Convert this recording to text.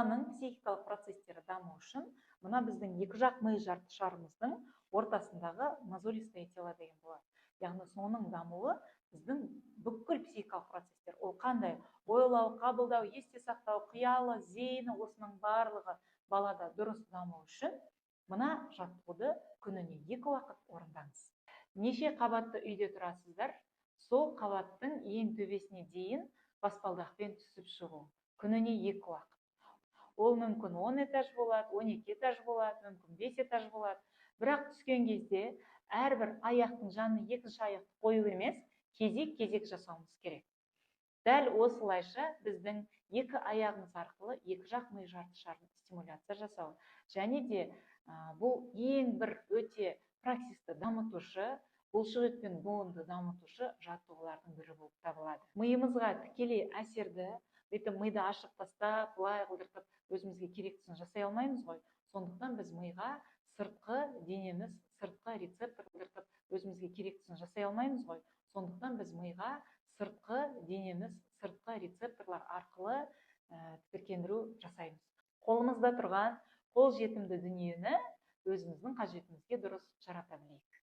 баланың психикалық процестері даму үшін мына біздің екі жақ ми жартышарымыздың ортасындағы мозолистое тело деген болады. Яғни соның дамуы біздің бүкіл психикалық процестер. Ол қандай? Ойлау, қабылдау, есте сақтау, қиялы, зейіні, осының барлығы балада дұрыс даму үшін мына жаттығуды күніне 2 уақыт орындаңыз. Неше қабатты үйде тұрасыздар? Сол қабаттың ең төбесіне дейін баспалдақпен түсіп шығу. Күніне 2 уақыт. Ол мүмкін 10 этаж болады, 12 этаж болады, мүмкін 5 этаж болады. Бірақ түскен кезде әрбір аяқтың жанына екінші аяқты қою емес, кезек-кезек жасауымыз керек. Дәл осылайша біздің екі аяғымыз арқылы екі жақ ми жартышарын стимуляция жасау. Және де бұл ең бір өте практикті дамытушы, бұлшық ет пен буынды дамытушы жаттығулардың бірі болып табылады. Миымызға тікелей әсерді, миды ашып тастап, былай қылдыртып, өзімізге керектісін жасай алмаймыз ғой. Сондықтан біз миға сыртқы денеміз, сыртқы рецепторларды өзімізге керектісін жасай алмаймыз ғой. Сондықтан біз миға сыртқы денеміз, сыртқы рецепторлар арқылы тітіркендіру жасаймыз. Қолымызда тұрған қол жетімді дүниені өзіміздің қажетімізге дұрыс жарата білейік.